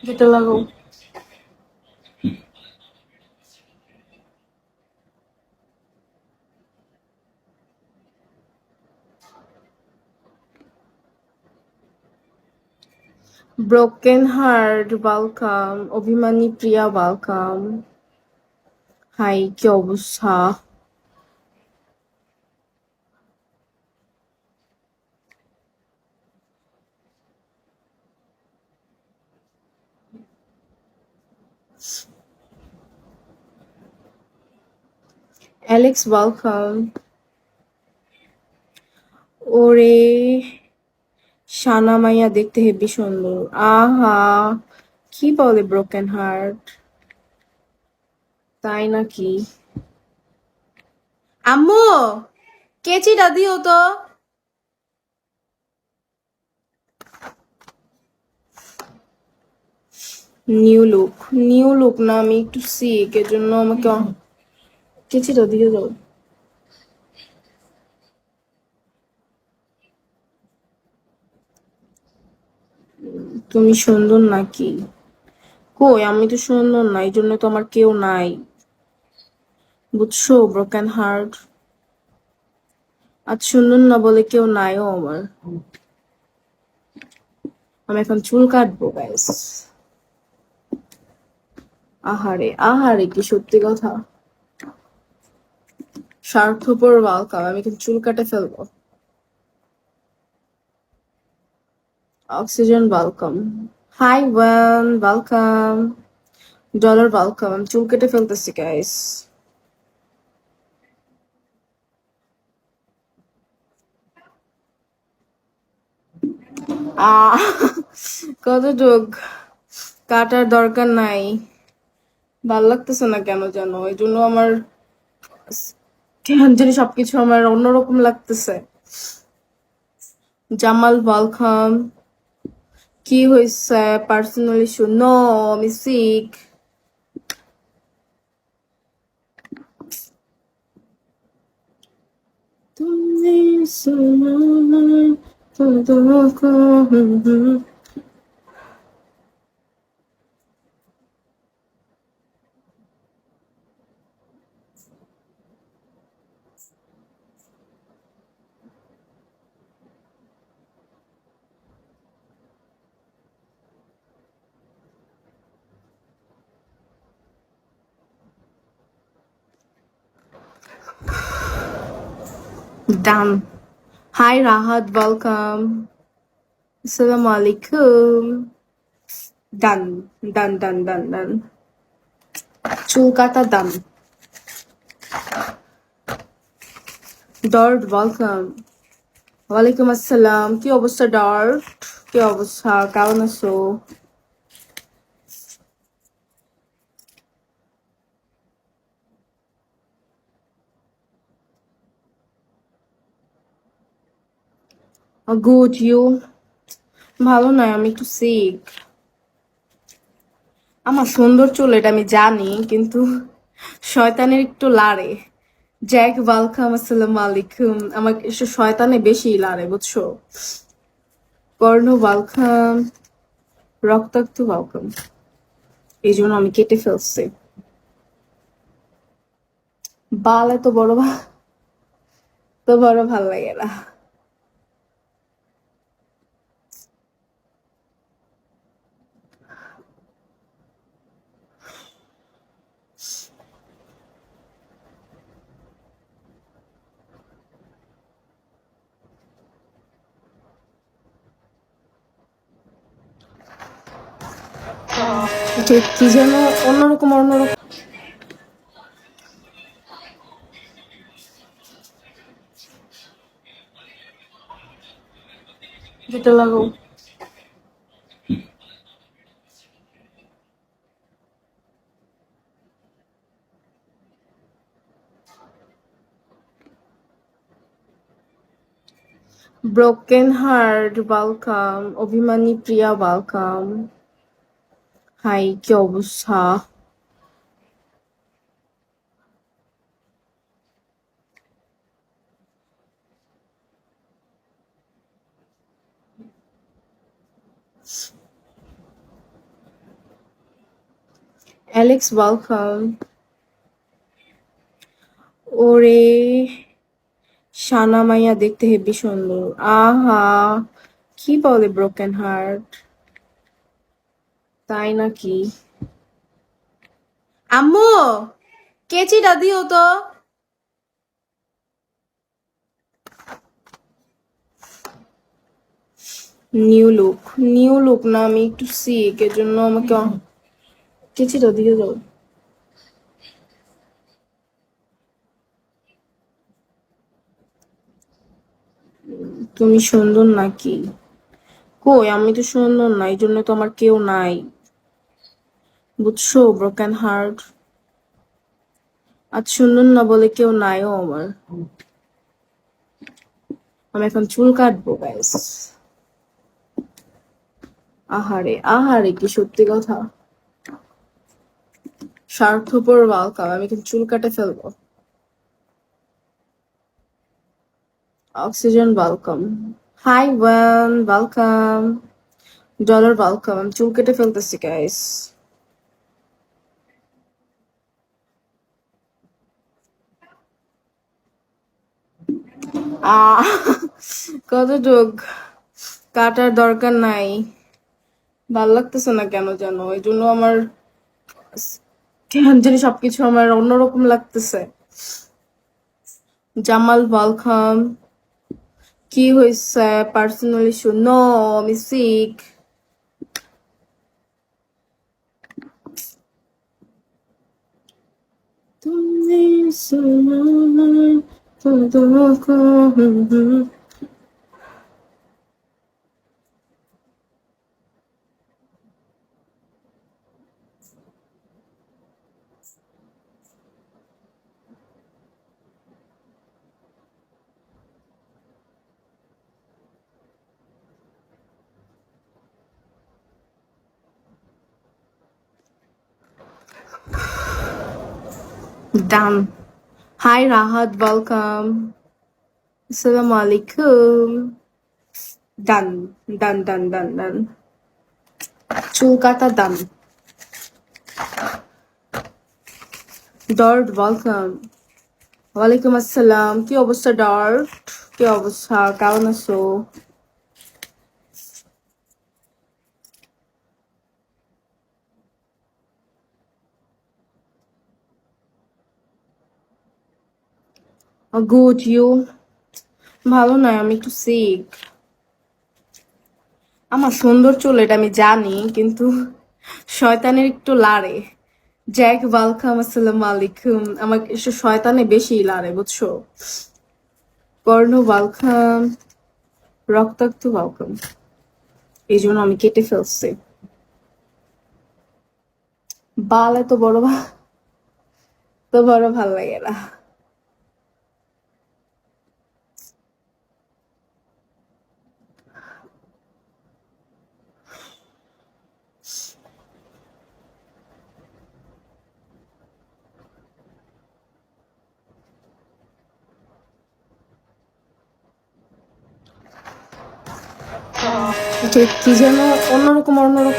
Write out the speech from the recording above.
যেটা লাগাও। Broken heart welcome, অভিমানী প্রিয়া ওয়েলকাম। হাই, কি অবস্থা? Alex welcome. ওরে শানা মাইয়া দেখতে হেব্বি সুন্দর। আহা, কি বলে ব্রোকেন হার্ট? তাই নাকি? আম্মু, কেচিটা দিও তো। নিউ লুক, নিউ লুক না, আমি একটু সিক, এর জন্য আমাকে কেচিটা দিয়ে দাও। তুমি সুন্দর নাকি? কই, আমি তো সুন্দর না, এই জন্য তো আমার কেউ নাই, বুঝছো ব্রোকেন হার্ট? আজ সুন্দর না বলে কেউ নাইও আমার। আমি এখন চুল কাটবো গাইস। আহারে আহারে, কি সত্যি কথা। স্বার্থপর ওয়েলকাম, আমি কিন্তু চুল কাটে ফেলবো। Oxygen welcome. Hi one welcome. Dollar welcome, আমি চুল কেটে ফেলতেছি গাইস। আহ কতটুক কাটার দরকার নাই, ভাল লাগতেছে না কেন জানো, এই জন্য আমার কেমন জানি সবকিছু আমার অন্যরকম লাগতেছে। জামাল ওয়েলকাম। কি হয়েছে? Personal issue? নো, আমি সিক। তুমি শোনো না, তোমাকে ডান। High Rahat welcome. আসসালামু আলাইকুম। ডান ডান ডান ডান ডান। চুল কাটা ডান। ডর্ট ওয়েলকাম। ওয়ালাইকুম আসসালাম, কি অবস্থা ডর্ট? কি অবস্থা, কেমন আছো? Good, you? ভালো নয়, আমি একটু সিক। আমার সুন্দর চুল এটা আমি জানি, কিন্তু শয়তানের একটু লাড়ে। জ্যাক ওয়েলকাম, আসসালামু আলাইকুম। আমার এসব শয়তানে বেশি লাড়ে, বুঝছো? কর্ণ ওয়েলকাম। রক্তাক্ত ওয়েলকাম। এই জন্য আমি কেটে ফেলছি। বাল এত বড় তো বড় ভাল লাগে না। ঠিক কি যেন অন্যরকম অন্যরকম। যেটা লাগাও। ব্রোকেন হার্ট ওয়েলকাম, অভিমানী প্রিয়া ওয়েলকাম। হাই, কি অবস্থা? Alex welcome. ওরে শানা মাইয়া দেখতে হেব্বি সুন্দর। আহা, কি বলে ব্রোকেন হার্ট, তাই নাকি? আম্মু, কেচিটা দিও তো। নিউ লুক, নিউ লুক না, আমি একটু সিক, এর জন্য আমাকে কেচিটা দিয়ে দাও। তুমি সুন্দর নাকি? কই, আমি তো সুন্দর না, এই জন্য তো আমার কেউ নাই, বুঝছো ব্রোকেন হার্ট। আজ সুন্দর না বলে কেউ নাইও আমার। আমি এখন চুল কাটবো গাইস। আহারে আহারে, কি সত্যি কথা। স্বার্থপর ওয়েলকাম, আমি কিন্তু চুল কাটে ফেলবো। Oxygen welcome. Hi one welcome. Dollar welcome, আমি চুল কেটে ফেলতেছি গাইস। আহ কতটুক কাটার দরকার নাই, ভাল লাগতেছে না কেন জানো, এই জন্য আমার কেন জানি সবকিছু আমার অন্যরকম লাগতেছে। জামাল ওয়েলকাম। কি হয়েছে? Personal issue? নো, আমি সিক। তুমি শোনো না, তোমাকে ডান। High Rahat welcome. আসসালামু আলাইকুম। ডান ডান ডান ডান ডান। চুল কাটা ডান। ডর্ট ওয়েলকাম। ওয়ালাইকুম আসসালাম, কি অবস্থা ডর্ট? কি অবস্থা, কেমন আছো? Good, you? ভালো নয়, আমি একটু সিক। আমার সুন্দর চুল এটা আমি জানি, কিন্তু শয়তানের একটু লাড়ে। জ্যাক ওয়েলকাম, আসসালামু আলাইকুম। আমার একটু শয়তানে বেশি লাড়ে, বুঝছো। কর্ণ ওয়েলকাম। রক্তাক্ত ওয়েলকাম। এই জন্য আমি কেটে ফেলছি। বাল এত বড় তো বড় ভাল লাগে না। ঠিক কি যেন অন্যরকম অন্যরকম